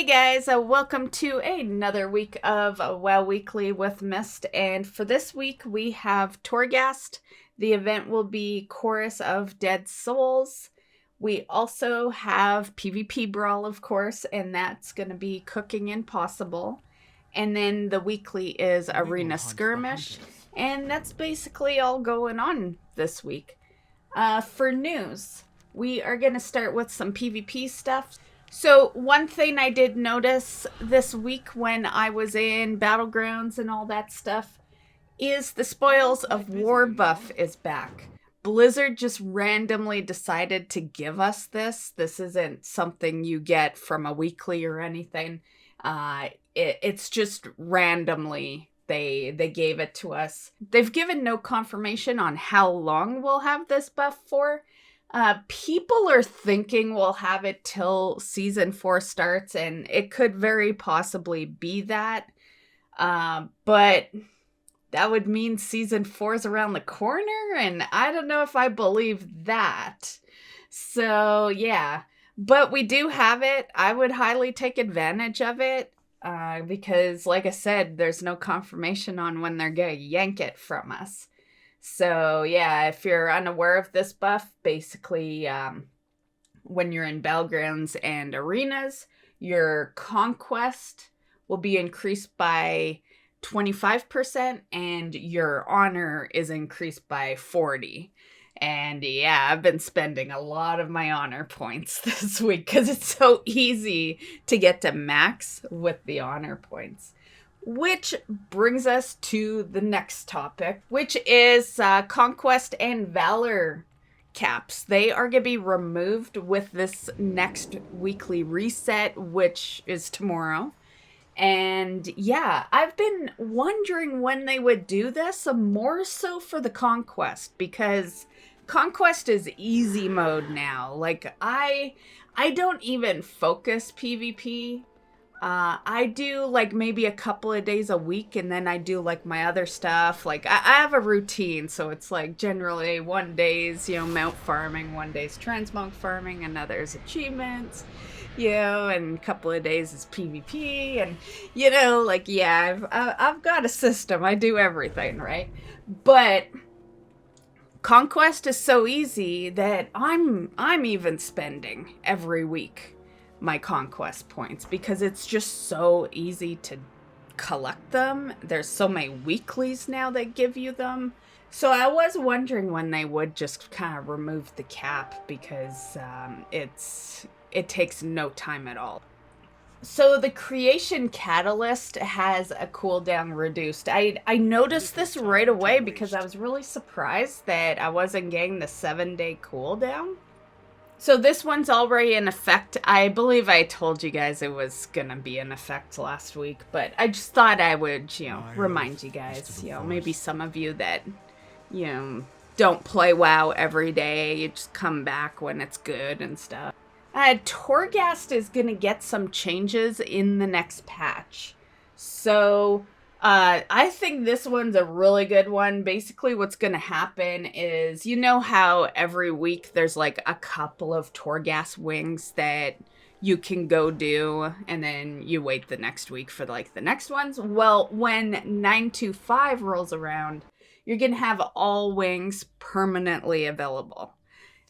Hey guys, welcome to another week of WoW Weekly with Myst, and for this week we have Torghast. The event will be Chorus of Dead Souls. We also have PvP Brawl, of course, and that's going to be Cooking Impossible. And then the weekly is Arena Skirmish, and that's basically all going on this week. For news, we are going to start with some PvP stuff. So one thing I did notice this week when I was in Battlegrounds and all that stuff is the Spoils of War buff is back. Blizzard just randomly decided to give us this. This isn't something you get from a weekly or anything. It's just randomly they gave it to us. They've given no confirmation on how long we'll have this buff for. People are thinking we'll have it till Season 4 starts, and it could very possibly be that. But that would mean Season 4 is around the corner, and I don't know if I believe that. So, yeah. But we do have it. I would highly take advantage of it, because, like I said, there's no confirmation on when they're going to yank it from us. So, yeah, if you're unaware of this buff, basically, when you're in Battlegrounds and Arenas, your Conquest will be increased by 25%, and your Honor is increased by 40%. And, yeah, I've been spending a lot of my Honor points this week, because it's so easy to get to max with the Honor points. Which brings us to the next topic, which is Conquest and Valor caps. They are going to be removed with this next weekly reset, which is tomorrow. And yeah, I've been wondering when they would do this, more so for the Conquest, because Conquest is easy mode now. Like, I don't even focus PvP. I do like maybe a couple of days a week, and then I do like my other stuff. Like I have a routine, so it's like generally one day's, mount farming, one day's transmog farming, another's achievements, and a couple of days is PvP, and I've got a system. I do everything, right? But Conquest is so easy that I'm even spending every week my Conquest points, because it's just so easy to collect them. There's so many weeklies now that give you them. So I was wondering when they would just kind of remove the cap, because it takes no time at all. So the Creation Catalyst has a cooldown reduced. I noticed this right away because I was really surprised that I wasn't getting the 7-day cooldown. So this one's already in effect. I believe I told you guys it was gonna be in effect last week, but I just thought I would, remind you guys, maybe some of you that, don't play WoW every day, you just come back when it's good and stuff. Torghast is gonna get some changes in the next patch. So, I think this one's a really good one. Basically, what's going to happen is, how every week there's like a couple of Torghast wings that you can go do, and then you wait the next week for like the next ones? Well, when 925 rolls around, you're going to have all wings permanently available.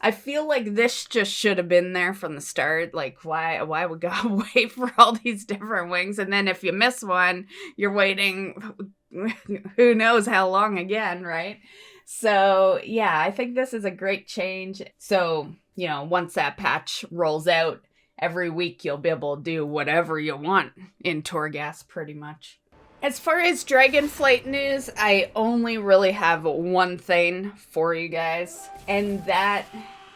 I feel like this just should have been there from the start. Like, why we gotta wait for all these different wings? And then if you miss one, you're waiting who knows how long again, right? So, yeah, I think this is a great change. So, once that patch rolls out, every week you'll be able to do whatever you want in Torghast, pretty much. As far as Dragonflight news, I only really have one thing for you guys, and that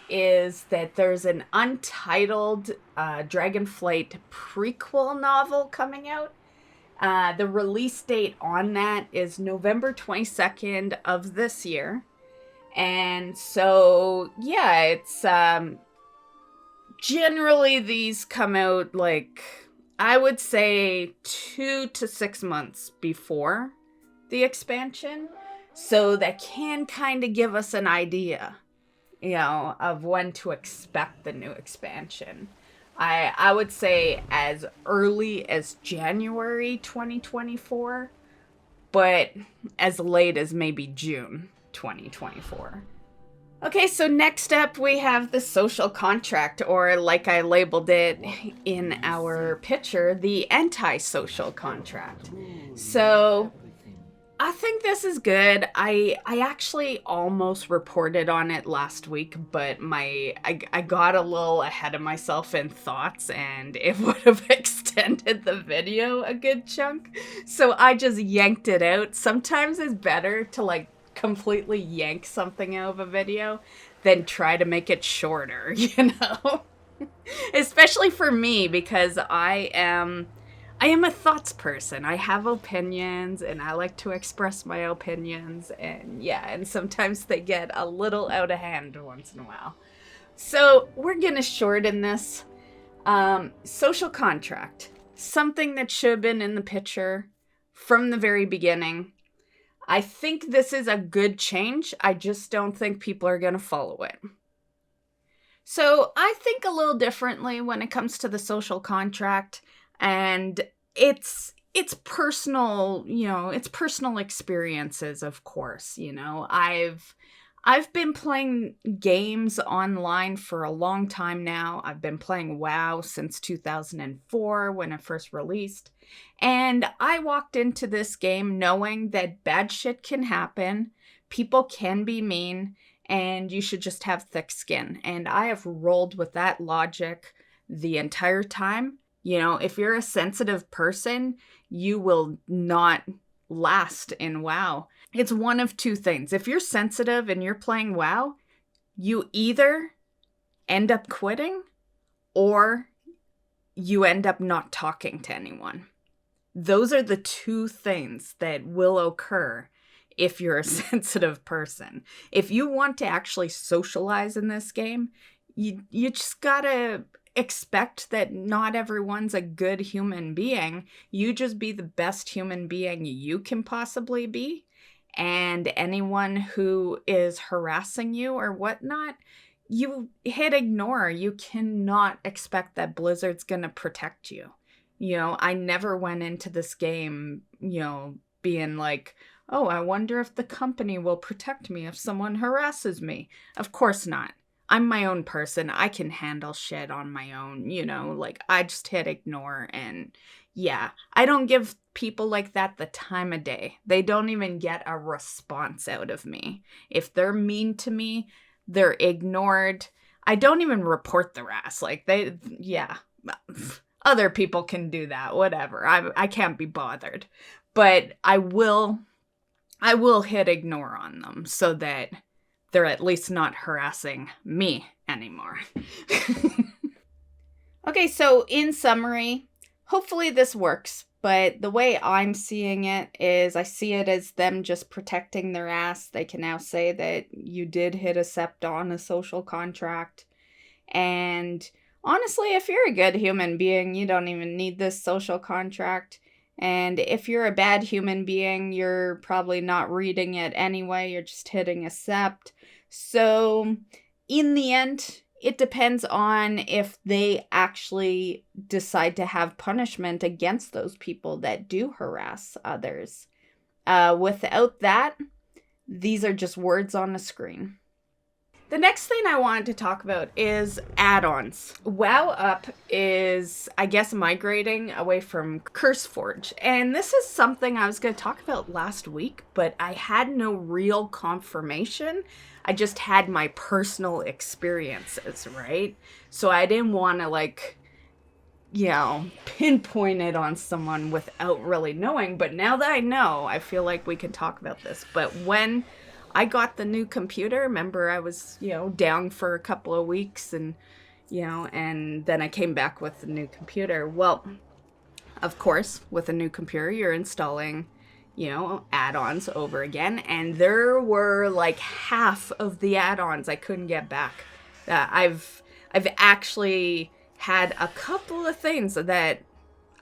is that there's an Untitled Dragonflight prequel novel coming out. The release date on that is November 22nd of this year. And so, yeah, it's generally these come out like, I would say 2 to 6 months before the expansion. So that can kind of give us an idea, of when to expect the new expansion. I would say as early as January 2024, but as late as maybe June 2024. Okay, so next up we have the social contract, or like I labeled it in our picture, the anti-social contract. So I think this is good. I actually almost reported on it last week, but I got a little ahead of myself in thoughts, and it would have extended the video a good chunk. So I just yanked it out. Sometimes it's better to like completely yank something out of a video than try to make it shorter, you know? Especially for me, because I am a thoughts person. I have opinions and I like to express my opinions, and yeah, and sometimes they get a little out of hand once in a while. So we're gonna shorten this. Social contract. Something that should have been in the picture from the very beginning. I think this is a good change. I just don't think people are gonna follow it. So I think a little differently when it comes to the social contract, and it's personal, you know, it's personal experiences, of course, you know. I've been playing games online for a long time now. I've been playing WoW since 2004 when it first released. And I walked into this game knowing that bad shit can happen, people can be mean, and you should just have thick skin. And I have rolled with that logic the entire time. You know, if you're a sensitive person, you will not last in WoW. It's one of two things. If you're sensitive and you're playing WoW, you either end up quitting or you end up not talking to anyone. Those are the two things that will occur if you're a sensitive person. If you want to actually socialize in this game, you just gotta expect that not everyone's a good human being. You just be the best human being you can possibly be. And anyone who is harassing you or whatnot, you hit ignore. You cannot expect that Blizzard's gonna protect you. You know, I never went into this game, you know, being like, oh, I wonder if the company will protect me if someone harasses me. Of course not. I'm my own person. I can handle shit on my own, you know, like I just hit ignore, and yeah, I don't give people like that the time of day. They don't even get a response out of me. If they're mean to me, they're ignored. I don't even report their ass. Like yeah, other people can do that, whatever. I can't be bothered. But I will hit ignore on them so that they're at least not harassing me anymore. Okay, so in summary, hopefully this works, but the way I'm seeing it is I see it as them just protecting their ass. They can now say that you did hit accept on a social contract. And honestly, if you're a good human being, you don't even need this social contract. And if you're a bad human being, you're probably not reading it anyway. You're just hitting accept. So in the end, it depends on if they actually decide to have punishment against those people that do harass others. Without that, these are just words on a screen. The next thing I wanted to talk about is add-ons. WoW Up is, I guess, migrating away from CurseForge. And this is something I was going to talk about last week, but I had no real confirmation. I just had my personal experiences, right? So I didn't want to, like, you know, pinpoint it on someone without really knowing. But now that I know, I feel like we can talk about this. But when I got the new computer, remember I was, you know, down for a couple of weeks, and, you know, and then I came back with the new computer. Well, of course, with a new computer, you're installing, you know, add-ons over again, and there were like half of the add-ons I couldn't get back. I've actually had a couple of things that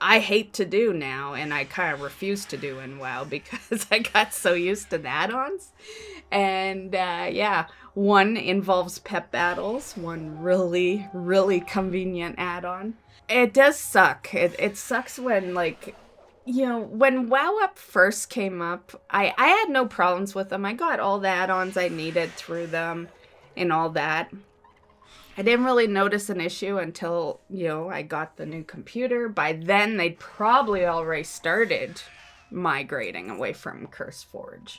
I hate to do now, and I kind of refuse to do in WoW because I got so used to the add-ons. And yeah, one involves pep battles, one really, really convenient add-on. It does suck. It sucks when, like, you know, when WoW Up first came up, I had no problems with them. I got all the add-ons I needed through them and all that. I didn't really notice an issue until, you know, I got the new computer. By then, they'd probably already started migrating away from CurseForge.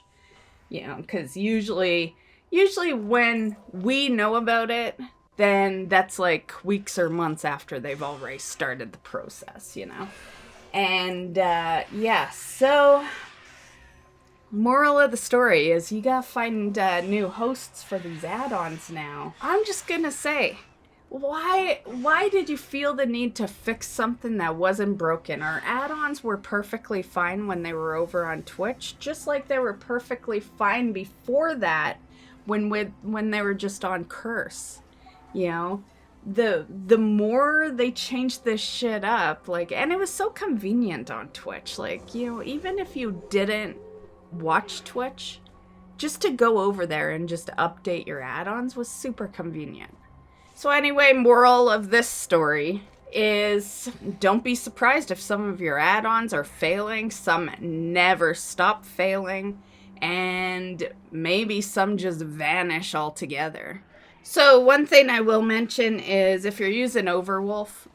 You know, because usually when we know about it, then that's like weeks or months after they've already started the process, you know. And, yeah, so moral of the story is you gotta find new hosts for these add-ons now. I'm just gonna say, why did you feel the need to fix something that wasn't broken? Our add-ons were perfectly fine when they were over on Twitch, just like they were perfectly fine before that when they were just on Curse. You know, the more they changed this shit up, like, and it was so convenient on Twitch, like, you know, even if you didn't watch Twitch, just to go over there and just update your add-ons was super convenient. So anyway, moral of this story is don't be surprised if some of your add-ons are failing. Some never stop failing, and maybe some just vanish altogether. So one thing I will mention is if you're using Overwolf,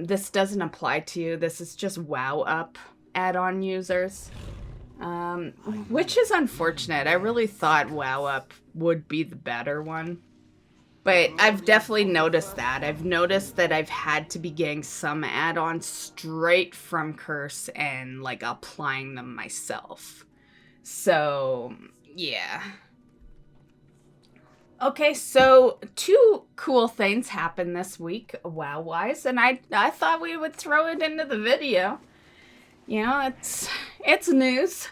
this doesn't apply to you. This is just WoW Up add-on users. Which is unfortunate. I really thought WoW Up would be the better one. But I've definitely noticed that. I've noticed that I've had to be getting some add-ons straight from Curse and, like, applying them myself. So, yeah. Okay, so 2 cool things happened this week, WoW-wise, and I thought we would throw it into the video. You know, it's news.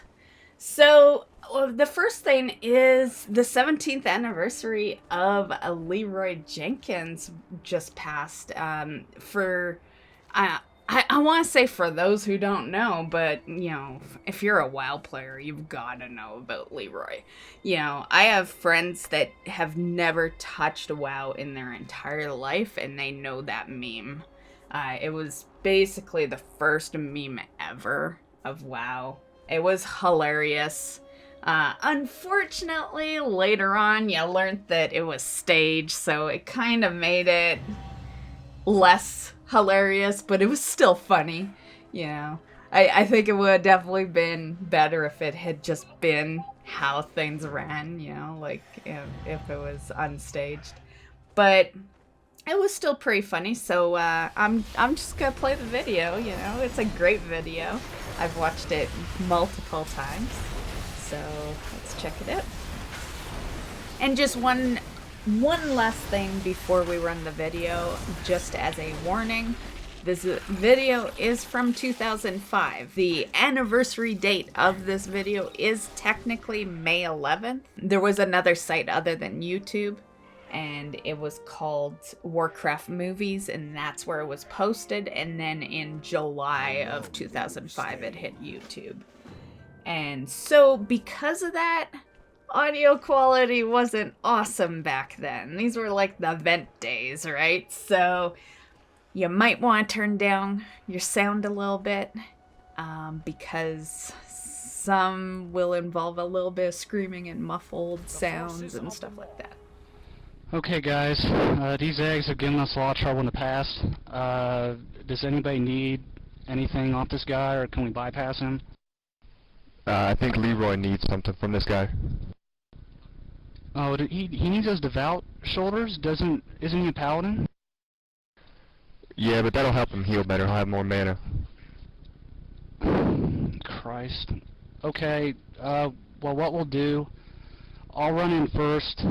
So, the first thing is the 17th anniversary of Leeroy Jenkins just passed. I want to say for those who don't know, but, you know, if you're a WoW player, you've got to know about Leeroy. You know, I have friends that have never touched WoW in their entire life, and they know that meme. It was basically the first meme ever of WoW. It was hilarious. Unfortunately, later on, you learned that it was staged, so it kind of made it less hilarious, but it was still funny, you know. I think it would have definitely been better if it had just been how things ran, you know, like if it was unstaged. But it was still pretty funny, so I'm just gonna play the video, you know. It's a great video. I've watched it multiple times, so let's check it out. And just one last thing before we run the video, just as a warning. This video is from 2005. The anniversary date of this video is technically May 11th. There was another site other than YouTube, and it was called Warcraft Movies, and that's where it was posted. And then in July of 2005, it hit YouTube. And so because of that, audio quality wasn't awesome back then. These were like the vent days, right? So you might want to turn down your sound a little bit, because some will involve a little bit of screaming and muffled sounds and stuff like that. Okay guys, these eggs have given us a lot of trouble in the past. Does anybody need anything off this guy, or can we bypass him? I think Leeroy needs something from this guy. Oh, he needs those devout shoulders? Isn't he a paladin? Yeah, but that'll help him heal better. He'll have more mana. Christ. Okay, well, what we'll do, I'll run in first,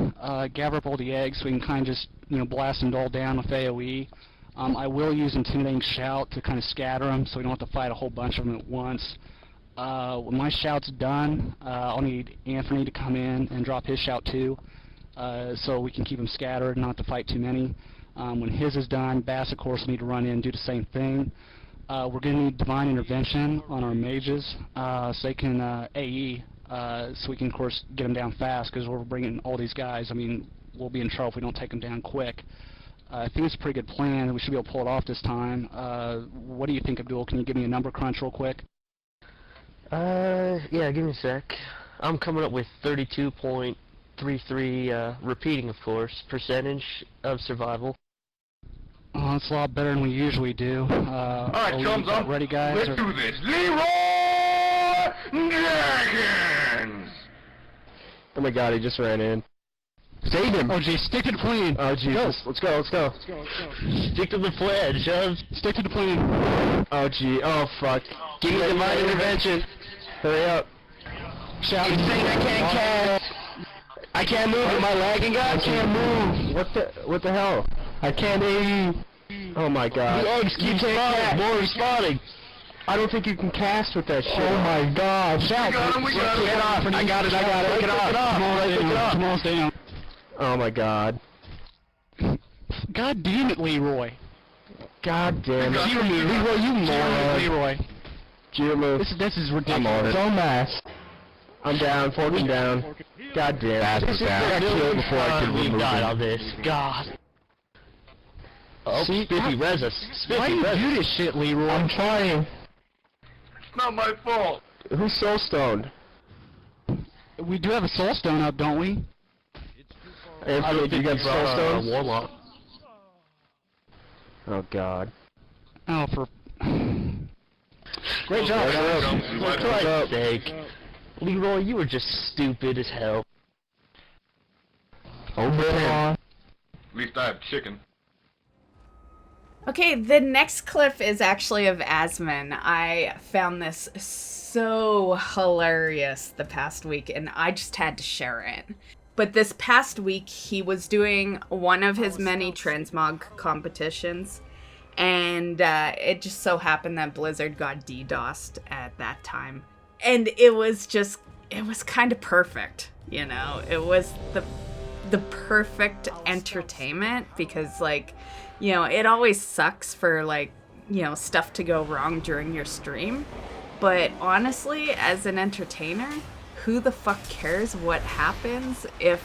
gather up all the eggs so we can kind of just, you know, blast them all down with AoE. I will use Intimidating Shout to kind of scatter them so we don't have to fight a whole bunch of them at once. When my shout's done, I'll need Anthony to come in and drop his shout too, so we can keep them scattered and not to fight too many. When his is done, Bass, of course, will need to run in and do the same thing. We're going to need Divine Intervention on our mages, so they can AE, so we can, of course, get them down fast, because we're bringing all these guys. I mean, we'll be in trouble if we don't take them down quick. I think it's a pretty good plan. We should be able to pull it off this time. What do you think, Abdul? Can you give me a number crunch real quick? Yeah, give me a sec. I'm coming up with 32.33, repeating, of course, percentage of survival. Oh, that's a lot better than we usually do. Alright, chums up. Ready, guys? Let's do this. Leeroy Jenkins! Oh my god, he just ran in. Save him! Oh, geez, stick to the plan. Oh, Jesus. Let's go. Stick to the plan, Shove. Stick to the plan. Oh, gee. Oh, fuck. Give me Divine Intervention. Hurry up. Shout. It's saying I can't cast. I can't move. Am I lagging, guys? I can't move. What the hell? I can't AE. Oh my god. The eggs keep spawning. More spawning. I don't think you can cast with that shit. Oh my god. Shout. We got it. I got it. Take it off. Come on, stay down. Oh my god. God damn it, Leeroy. God damn it. Leeroy, you moron. Leeroy. G-move. This is ridiculous. I'm on it. So mass. I'm down. Forking down. God damn it. I got killed before I could remove died him. on this. God. Oh, Spiffy res us. Why do you do this shit, Leeroy? I'm trying. It's not my fault. Who's soul stoned? We do have a soul stone up, don't we? Anthony, you got soul stones? Warlock. Oh god. Oh, for... Great job, For Christ's sake. Leeroy, you were just stupid as hell. Over there. At least I have chicken. Okay, the next clip is actually of Asmon. I found this so hilarious the past week, and I just had to share it. But this past week, he was doing one of his many Transmog competitions, and it just so happened that Blizzard got DDoSed at that time. And it was kind of perfect, you know? It was the perfect entertainment, because, like, you know, it always sucks for, like, you know, stuff to go wrong during your stream. But honestly, as an entertainer, who the fuck cares what happens if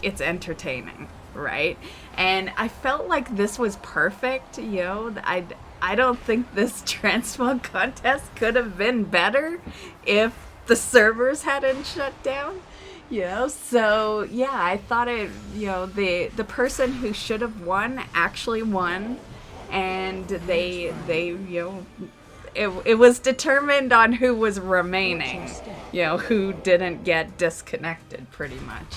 it's entertaining, right? And I felt like this was perfect, you know. I don't think this Transmog contest could have been better if the servers hadn't shut down. You know, so yeah, I thought it, you know, the person who should have won actually won, and they you know, it was determined on who was remaining, you know, who didn't get disconnected pretty much.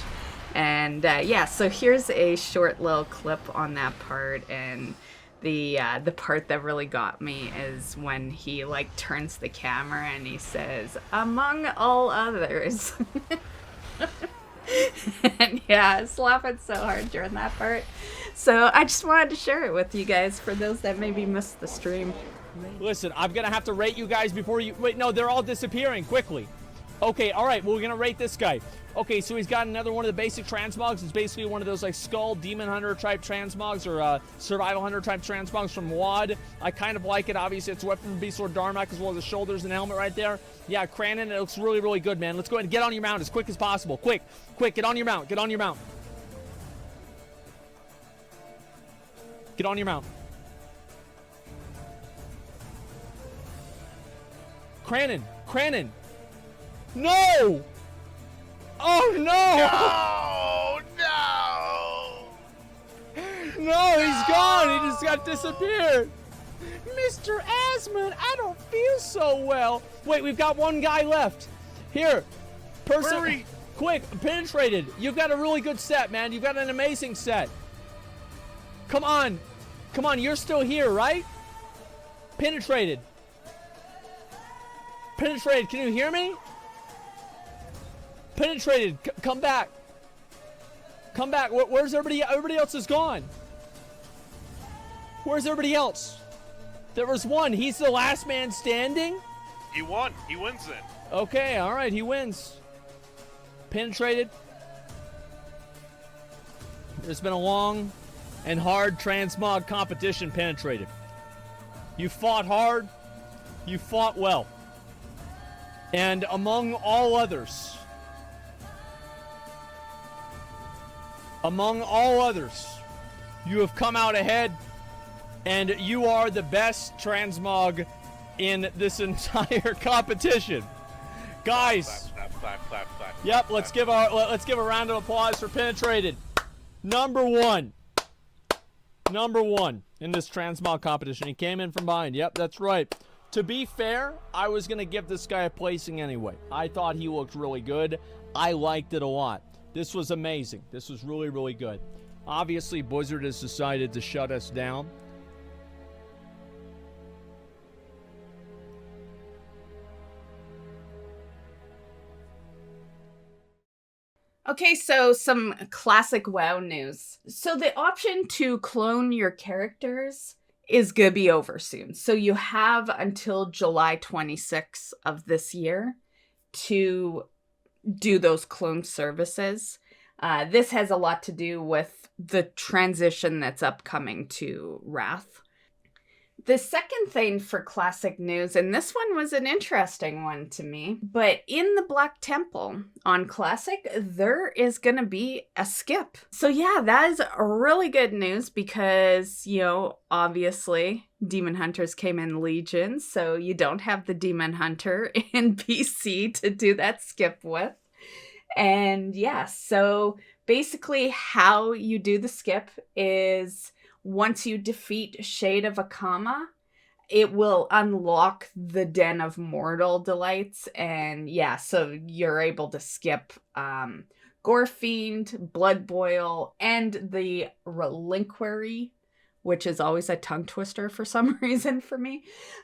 And yeah, so here's a short little clip on that part, and the part that really got me is when he, like, turns the camera and he says, "Among all others." And yeah, I was laughing so hard during that part. So I just wanted to share it with you guys for those that maybe missed the stream. Listen, I'm gonna have to rate you guys before you... Wait, no, they're all disappearing quickly. Okay, alright, well, we're gonna rate this guy. Okay, so he's got another one of the basic transmogs. It's basically one of those, like, Skull Demon Hunter type transmogs, or Survival Hunter type transmogs from WoD. I kind of like it. Obviously, it's Weapon from Beast Sword Darmok, as well as the shoulders and helmet right there. Yeah, Cranon, it looks really, really good, man. Let's go ahead and get on your mount as quick as possible. Quick, get on your mount. Get on your mount. Get on your mount. Cranon. No! Oh, no! No, he's gone. He just got disappeared. Mr. Asmon, I don't feel so well. Wait, we've got one guy left. Here. Person. Hurry. Quick, penetrated. You've got a really good set, man. You've got an amazing set. Come on. You're still here, right? Penetrated. Can you hear me? Penetrated. Come back. Where's everybody? Everybody else is gone. Where's everybody else? There was one. He's the last man standing? He won. He wins then. Okay, alright, he wins. Penetrated. There's been a long and hard transmog competition. Penetrated. You fought hard. You fought well. And among all others, you have come out ahead, and you are the best transmog in this entire competition. Guys, Clap. yep, let's give a round of applause for Penetrated. Number one in this transmog competition. He came in from behind. Yep, that's right. To be fair, I was going to give this guy a placing anyway. I thought he looked really good. I liked it a lot. This was amazing. This was really, really good. Obviously, Blizzard has decided to shut us down. Okay, so some classic WoW news. So the option to clone your characters is gonna be over soon. So you have until July 26th of this year to do those clone services. This has a lot to do with the transition that's upcoming to Wrath. The second thing for classic news, and this one was an interesting one to me, but in the Black Temple on Classic, there is going to be a skip. So yeah, that is really good news because, you know, obviously Demon Hunters came in Legion, so you don't have the Demon Hunter in PC to do that skip with. And yeah, so basically how you do the skip is once you defeat Shade of Akama, it will unlock the Den of Mortal Delights. And yeah, so you're able to skip Gorefiend, Blood Boil, and the Relinquary, which is always a tongue twister for some reason for me.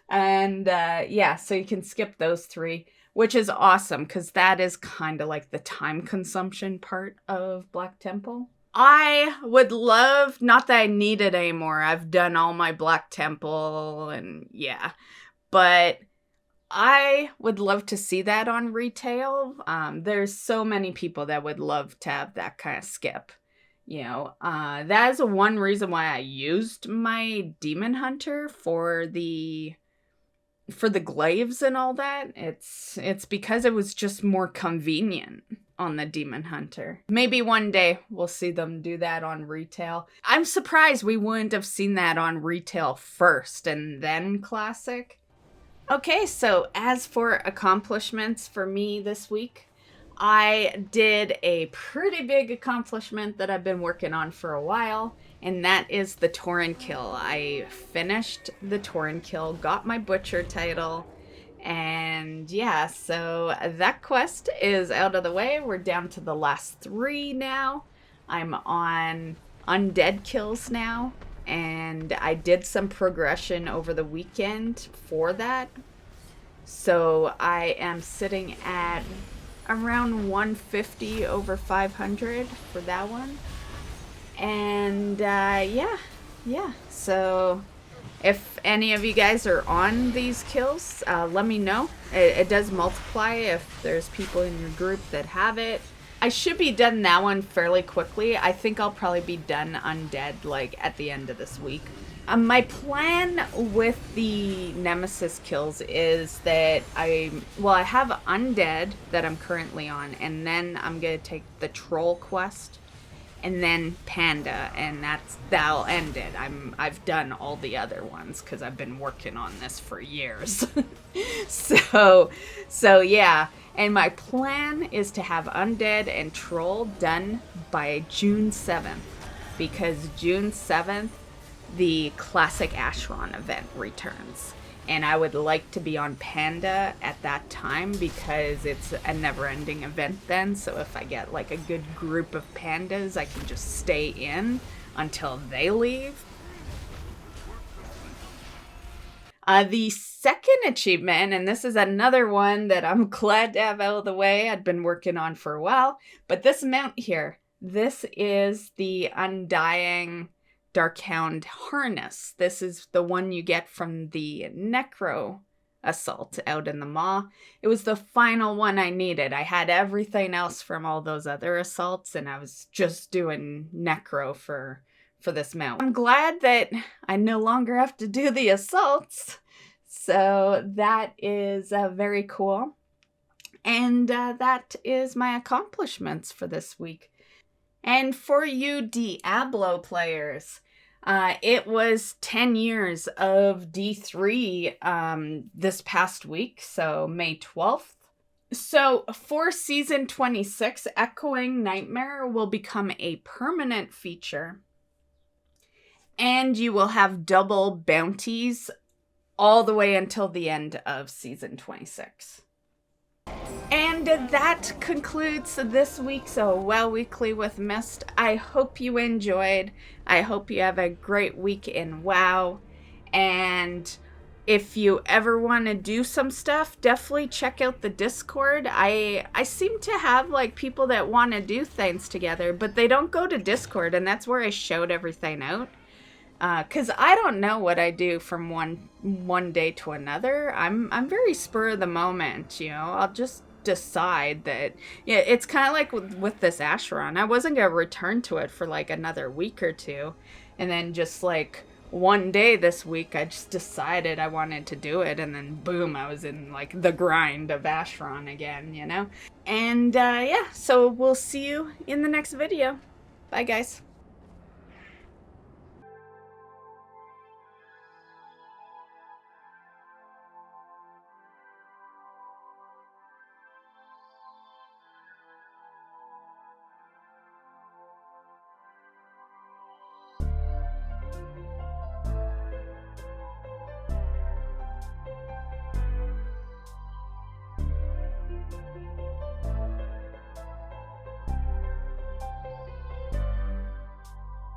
And yeah, so you can skip those three, which is awesome because that is kind of like the time consumption part of Black Temple. I would love, not that I need it anymore, I've done all my Black Temple and yeah, but I would love to see that on retail. There's so many people that would love to have that kind of skip. You know, that is one reason why I used my Demon Hunter for the glaives and all that. It's because it was just more convenient on the Demon Hunter. Maybe one day we'll see them do that on retail. I'm surprised we wouldn't have seen that on retail first and then Classic. Okay, so as for accomplishments for me this week, I did a pretty big accomplishment that I've been working on for a while, and that is the Tauren kill. I finished the Tauren kill, got my Butcher title, and yeah, so that quest is out of the way. We're down to the last 3 now. I'm on undead kills now, and I did some progression over the weekend for that. So I am sitting at around 150 over 500 for that one. And yeah, so if any of you guys are on these kills, let me know. It does multiply if there's people in your group that have it. I should be done that one fairly quickly. I think I'll probably be done undead like at the end of this week. My plan with the Nemesis kills is that I have undead that I'm currently on, and then I'm gonna take the troll quest and then Panda, and that'll end it. I've done all the other ones because I've been working on this for years. so yeah, and my plan is to have Undead and Troll done by June 7th, because June 7th, the classic Ashron event returns. And I would like to be on Panda at that time because it's a never-ending event then. So if I get like a good group of pandas, I can just stay in until they leave. The second achievement, and this is another one that I'm glad to have out of the way, I'd been working on for a while, but this mount here, this is the Undying Darkhound harness. This is the one you get from the Necro assault out in the Maw. It was the final one I needed. I had everything else from all those other assaults, and I was just doing Necro for this mount. I'm glad that I no longer have to do the assaults. So that is very cool. And that is my accomplishments for this week. And for you Diablo players, it was 10 years of D3 this past week, so May 12th. So for Season 26, Echoing Nightmare will become a permanent feature. And you will have double bounties all the way until the end of Season 26. And that concludes this week's WoW Weekly with Myst. I hope you enjoyed. I hope you have a great week in WoW. And if you ever want to do some stuff, definitely check out the Discord. I seem to have like people that want to do things together, but they don't go to Discord, and that's where I showed everything out. Cause I don't know what I do from one day to another. I'm very spur of the moment, you know. I'll just decide that, yeah, it's kind of like with this Asheron. I wasn't gonna return to it for like another week or two, and then just like one day this week I just decided I wanted to do it, and then boom, I was in like the grind of Asheron again, you know. And yeah, so we'll see you in the next video. Bye guys.